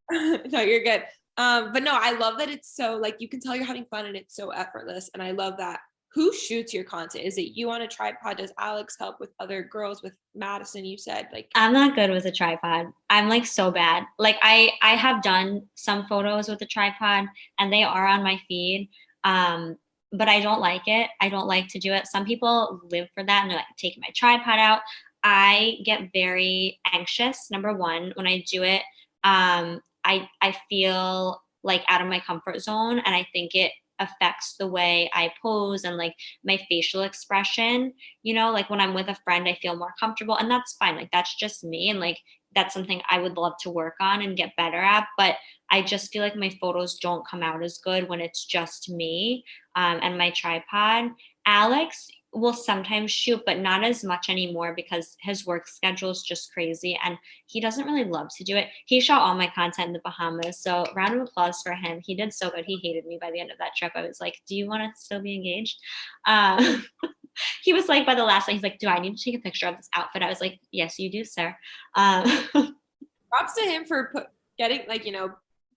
Speaker 3: But, no, you're good. But no, I love that it's so like you can tell you're having fun and it's so effortless. And I love that. Who shoots your content? Is it you on a tripod? Does Alex help with other girls? With Madison, you said like
Speaker 2: I'm not good with a tripod. I'm like so bad. Like I have done some photos with a tripod and they are on my feed. But I don't like it. I don't like to do it. Some people live for that and they're like taking my tripod out. I get very anxious, number one, when I do it. I feel like out of my comfort zone and I think it affects the way I pose and like my facial expression. Like when I'm with a friend, I feel more comfortable and that's fine. Like that's just me. And like that's something I would love to work on and get better at. But I just feel like my photos don't come out as good when it's just me and my tripod. Alex will sometimes shoot, but not as much anymore because his work schedule is just crazy and he doesn't really love to do it. He shot all my content in the Bahamas. So round of applause for him. He did so good. He hated me by the end of that trip. I was like, do you want to still be engaged? He was like, by the last night, he's like, do I need to take a picture of this outfit? I was like, yes, you do, sir.
Speaker 3: props to him for getting like,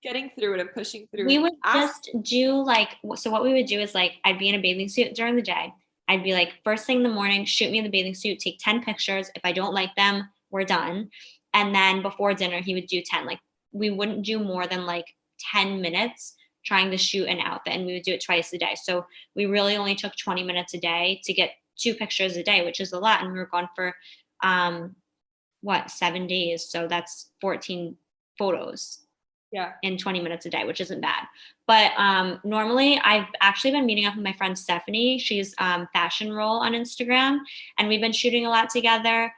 Speaker 3: getting through it and pushing through.
Speaker 2: We would just do like, so what we would do is like, I'd be in a bathing suit during the day. I'd be like, first thing in the morning, shoot me in the bathing suit, take 10 pictures. If I don't like them, we're done. And then before dinner, he would do 10. Like we wouldn't do more than like 10 minutes trying to shoot an outfit and we would do it twice a day. So we really only took 20 minutes a day to get 2 pictures a day, which is a lot. And we were gone for 7 days. So that's 14 photos.
Speaker 3: Yeah.
Speaker 2: In 20 minutes a day, which isn't bad. But normally I've actually been meeting up with my friend Stephanie. She's Fashion Roll on Instagram and we've been shooting a lot together.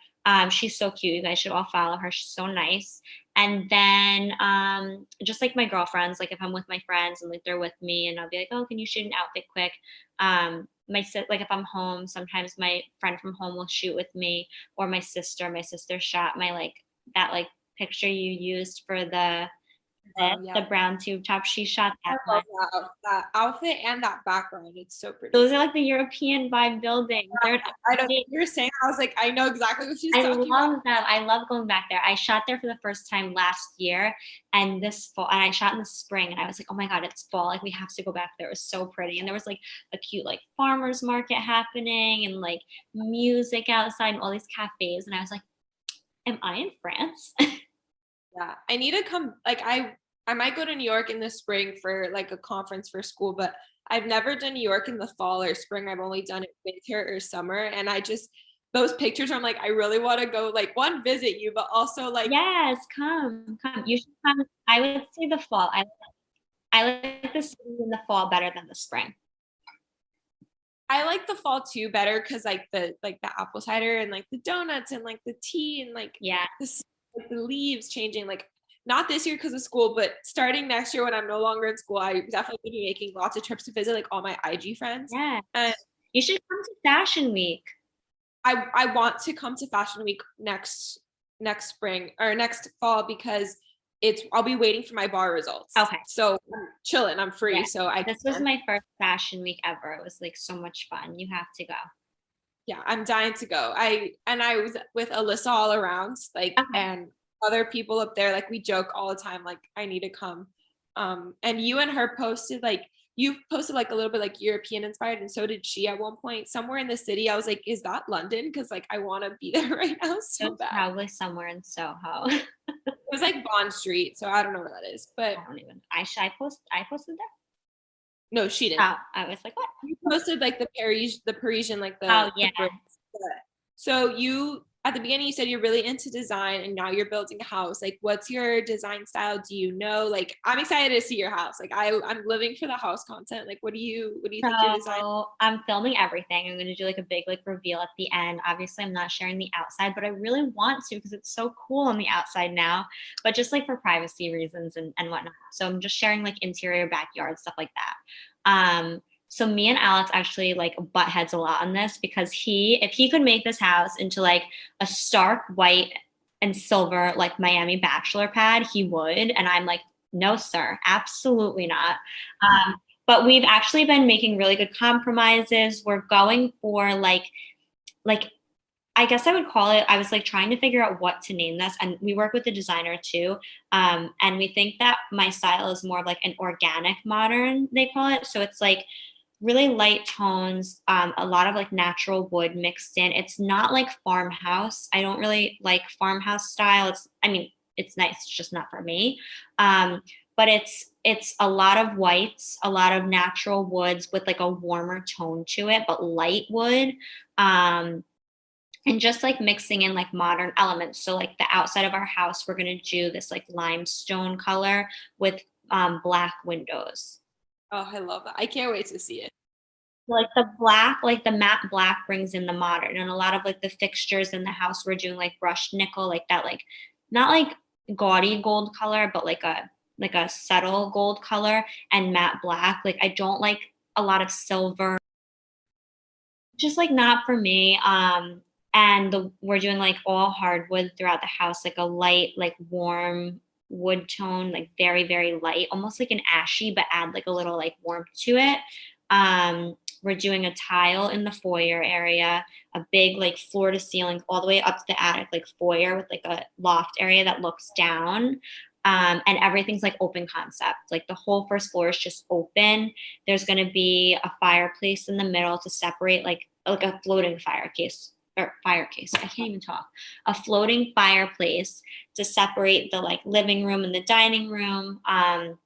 Speaker 2: She's so cute. You guys should all follow her. She's so nice. And then just like my girlfriends, like if I'm with my friends and like they're with me and I'll be like, oh, can you shoot an outfit quick? Like if I'm home, sometimes my friend from home will shoot with me or my sister shot my that picture you used for the brown tube top. She shot that.
Speaker 3: I love that outfit and that background. It's so pretty.
Speaker 2: Those are like the European vibe buildings.
Speaker 3: I don't know. You're saying, I was like, I know exactly what she's talking about.
Speaker 2: I love them. I love going back there. I shot there for the first time last year and this fall, and I shot in the spring and I was like, oh my God, it's fall. Like we have to go back there. It was so pretty. And there was like a cute farmer's market happening and like music outside and all these cafes. And I was like, am I in France?
Speaker 3: Yeah. I need to come. I might go to New York in the spring for like a conference for school, but I've never done New York in the fall or spring. I've only done it winter or summer. And those pictures, I'm like, I really want to go visit you, but also
Speaker 2: yes, come. You should come. I would say the fall. I like the city in the fall better than the spring.
Speaker 3: I like the fall too better because the apple cider and the donuts and the tea and the leaves changing not this year because of school, but starting next year when I'm no longer in school, I definitely will be making lots of trips to visit all my IG friends.
Speaker 2: Yeah. And you should come to Fashion Week.
Speaker 3: I want to come to Fashion Week next spring or next fall because I'll be waiting for my bar results. Okay. So I'm chilling. I'm free. Yeah. So
Speaker 2: this was my first Fashion Week ever. It was so much fun. You have to go.
Speaker 3: Yeah, I'm dying to go. I was with Alyssa all around, and other people up there, we joke all the time, I need to come. And you and her posted you posted a little bit European inspired, and so did she at one point somewhere in the city. I was like, is that London? Because I want to be there right now so bad.
Speaker 2: Probably somewhere in Soho.
Speaker 3: It was Bond Street, so I don't know where that is. But
Speaker 2: I don't even. I posted there.
Speaker 3: No, she didn't.
Speaker 2: Oh, I was like, what?
Speaker 3: You posted the Parisian
Speaker 2: oh yeah.
Speaker 3: So at the beginning you said you're really into design and now you're building a house. Like, what's your design style? Do you know? Like, I'm excited to see your house. Like, I'm living for the house content. Like, what do you think your design?
Speaker 2: So I'm filming everything. I'm going to do like a big like reveal at the end. Obviously, I'm not sharing the outside, but I really want to because it's so cool on the outside now, but just like for privacy reasons and whatnot. So I'm just sharing like interior, backyard, stuff like that. So me and Alex actually like butt heads a lot on this because if he could make this house into like a stark white and silver like Miami bachelor pad, he would. And I'm like, no, sir, absolutely not. But we've actually been making really good compromises. We're going for like I guess I would call it, I was like trying to figure out what to name this. And we work with the designer too. And we think that my style is more of like an organic modern, they call it. So it's like really light tones, a lot of like natural wood mixed in. It's not like farmhouse. I don't really like farmhouse style. I mean, it's nice, it's just not for me. But it's a lot of whites, a lot of natural woods with like a warmer tone to it, but light wood. And just like mixing in like modern elements. So like the outside of our house, we're gonna do this like limestone color with black windows.
Speaker 3: Oh, I love that. I can't wait to see it.
Speaker 2: Like the black, like the matte black brings in the modern, and a lot of like the fixtures in the house we're doing like brushed nickel, like that, like not like gaudy gold color, but like a subtle gold color and matte black. Like I don't like a lot of silver, just like not for me. We're doing like all hardwood throughout the house, like a light, like warm wood tone, like very, very light, almost like an ashy, but add like a little like warmth to it. We're doing a tile in the foyer area, a big like floor to ceiling, all the way up to the attic, like foyer with like a loft area that looks down. And everything's like open concept. Like the whole first floor is just open. There's going to be a fireplace in the middle to separate like a floating fireplace or fireplace. I can't even talk. A floating fireplace to separate the like living room and the dining room. And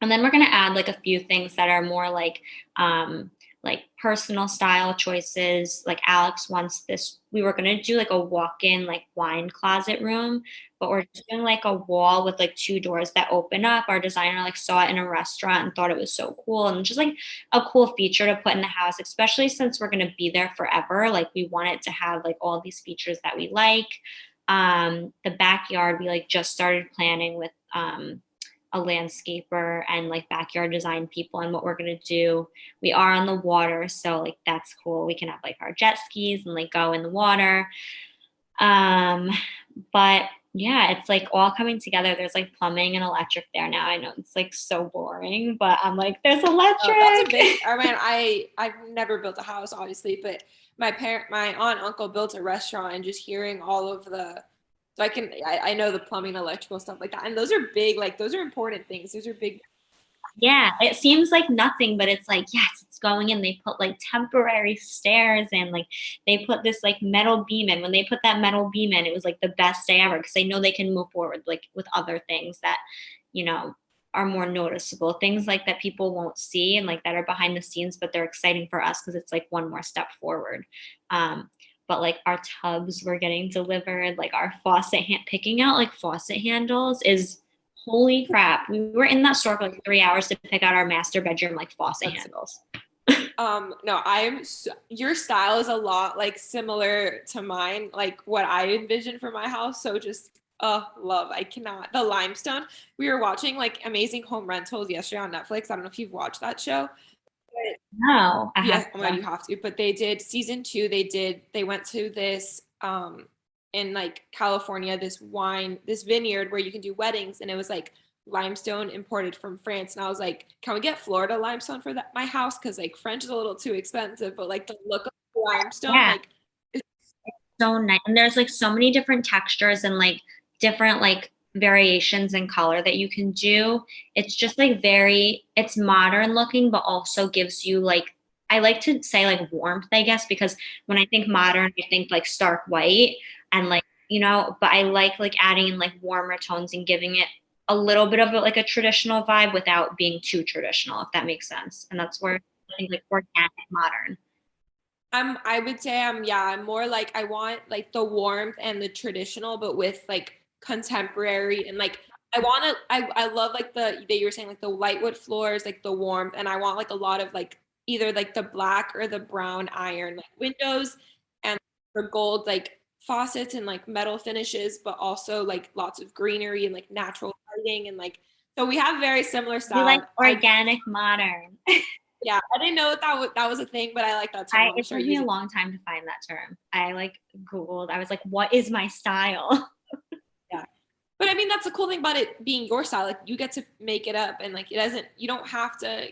Speaker 2: then we're going to add like a few things that are more like personal style choices. Like Alex wants this. We were going to do like a walk-in like wine closet room, but we're just doing like a wall with like two doors that open up. Our designer like saw it in a restaurant and thought it was so cool and just like a cool feature to put in the house, especially since we're going to be there forever. Like we want it to have like all these features that we like. The backyard, we like just started planning with a landscaper and like backyard design people and what we're going to do. We are on the water, so like that's cool. We can have like our jet skis and like go in the water. But yeah, it's like all coming together. There's like plumbing and electric there now. I know it's like so boring, but I'm like, there's electric.
Speaker 3: That's a big, I mean, I've never built a house, obviously, but my aunt, uncle built a restaurant, and just hearing all of the, so I know the plumbing, electrical stuff like that. And those are big, like those are important things. Those are big.
Speaker 2: Yeah, it seems like nothing, but it's like, yes, it's going in. They put like temporary stairs in, like they put this like metal beam in. When they put that metal beam in, it was like the best day ever because they know they can move forward like with other things that, you know, are more noticeable. Things like that people won't see and like that are behind the scenes, but they're exciting for us because it's like one more step forward. But like our tubs were getting delivered, like our picking out like faucet handles is holy crap. We were in that store for like 3 hours to pick out our master bedroom like faucet handles.
Speaker 3: No, your style is a lot like similar to mine, like what I envisioned for my house. So just love. I cannot. The limestone. We were watching like Amazing Home Rentals yesterday on Netflix. I don't know if you've watched that show.
Speaker 2: No,
Speaker 3: Yeah, oh my God, you have to. But they did season 2. They went to this in like California, this vineyard where you can do weddings, and it was like limestone imported from France. And I was like, can we get Florida limestone for my house? Because like French is a little too expensive, but like the look of the limestone,
Speaker 2: yeah,
Speaker 3: like
Speaker 2: it's so nice. And there's like so many different textures and like different like variations in color that you can do. It's just like it's modern looking, but also gives you like, I like to say like warmth, I guess, because when I think modern, I think like stark white and like, but I like adding in like warmer tones and giving it a little bit of like a traditional vibe without being too traditional, if that makes sense. And that's where I think like organic modern.
Speaker 3: I would say I'm more like I want like the warmth and the traditional, but with like contemporary and like I love like the that you were saying like the white wood floors, like the warmth, and I want like a lot of like either like the black or the brown iron like windows and for gold like faucets and like metal finishes, but also like lots of greenery and like natural lighting and like so we have very similar
Speaker 2: You like
Speaker 3: style.
Speaker 2: organic modern.
Speaker 3: Yeah, I didn't know that was a thing, but I like that term. I'm
Speaker 2: It
Speaker 3: sure
Speaker 2: took me a
Speaker 3: using.
Speaker 2: long time to find that term. I like Googled, I was like, what is my style?
Speaker 3: Yeah. But I mean, that's the cool thing about it being your style. Like you get to make it up and like it doesn't, you don't have to.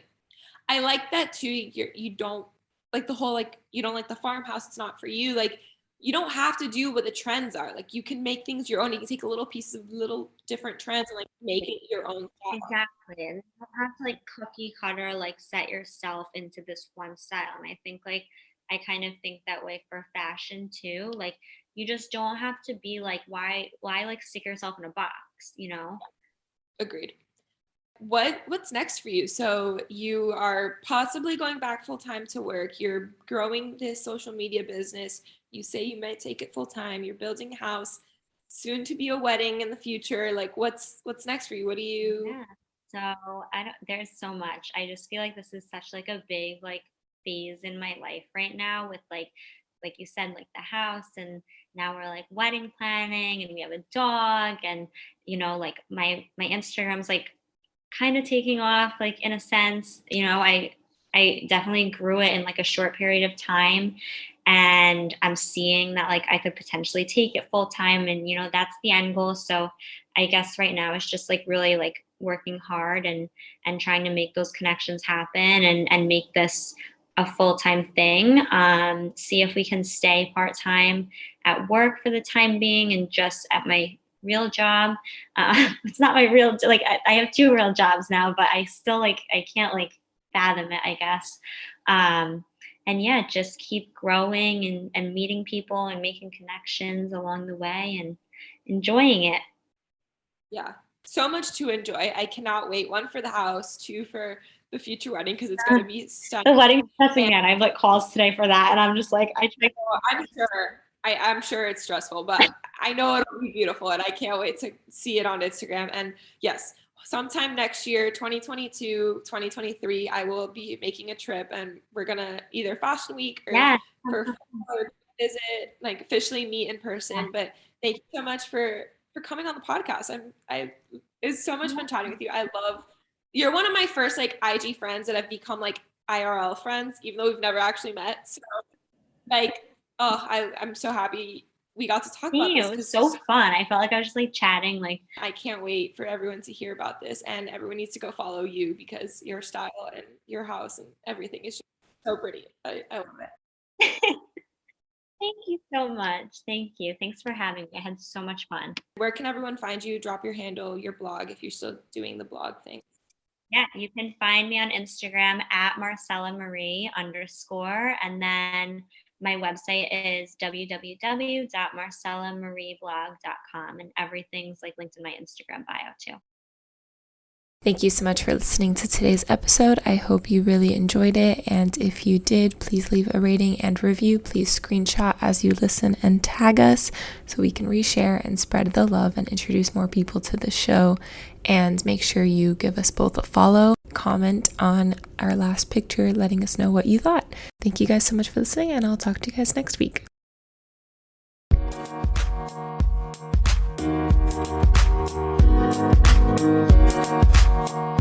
Speaker 3: I like that too. You don't like the whole, like, you don't like the farmhouse. It's not for you. Like you don't have to do what the trends are. Like you can make things your own. You can take a little piece of little different trends and like make it your own style.
Speaker 2: Exactly. And you don't have to like cookie cutter, like set yourself into this one style. And I think like I kind of think that way for fashion too. Like you just don't have to be like, why like stick yourself in a box, you know?
Speaker 3: Agreed. What's next for you? So you are possibly going back full time to work. You're growing this social media business. You say you might take it full time. You're building a house. Soon to be a wedding in the future. Like what's next for you? What do you?
Speaker 2: Yeah. So I don't there's so much. I just feel like this is such like a big like phase in my life right now with like you said, like the house, and now we're like wedding planning and we have a dog, and you know, like my Instagram's like kind of taking off, like in a sense. You know, I definitely grew it in like a short period of time, and I'm seeing that like I could potentially take it full time, and you know that's the end goal. So I guess right now it's just like really like working hard and trying to make those connections happen and make this a full-time thing. See if we can stay part-time at work for the time being and just at my real job. It's not my real, like I have two real jobs now, but I still like I can't like fathom it, I guess. Um, and yeah, just keep growing and meeting people and making connections along the way and enjoying it.
Speaker 3: Yeah. So much to enjoy. I cannot wait. One for the house, two for the future wedding because it's gonna be stunning.
Speaker 2: The wedding's pressing
Speaker 3: And
Speaker 2: me out. I have like calls today for that, and I'm just like, I try.
Speaker 3: I'm sure. I'm sure it's stressful, but I know it'll be beautiful, and I can't wait to see it on Instagram. And yes, sometime next year, 2022, 2023, I will be making a trip, and we're gonna either Fashion Week or
Speaker 2: Yeah,
Speaker 3: for visit, like officially meet in person. But thank you so much for coming on the podcast. I It's so much fun chatting with you. I love you're one of my first like IG friends that have become like IRL friends, even though we've never actually met. So like, oh, I'm so happy we got to talk about
Speaker 2: me.
Speaker 3: this
Speaker 2: It was
Speaker 3: because
Speaker 2: so fun. I felt like I was just like chatting, like
Speaker 3: I can't wait for everyone to hear about this, and everyone needs to go follow you because your style and your house and everything is just so pretty. I love it.
Speaker 2: thank you so much. Thank you. Thanks for having me. I had so much fun.
Speaker 3: Where can everyone find you? Drop your handle, your blog, if you're still doing the blog thing.
Speaker 2: Yeah, you can find me on Instagram at Marcella Marie _ and then my website is www.marcellamarieblog.com, and everything's like linked in my Instagram bio too.
Speaker 1: Thank you so much for listening to today's episode. I hope you really enjoyed it. And if you did, please leave a rating and review. Please screenshot as you listen and tag us so we can reshare and spread the love and introduce more people to the show. And make sure you give us both a follow, comment on our last picture, letting us know what you thought. Thank you guys so much for listening, and I'll talk to you guys next week. Thank you.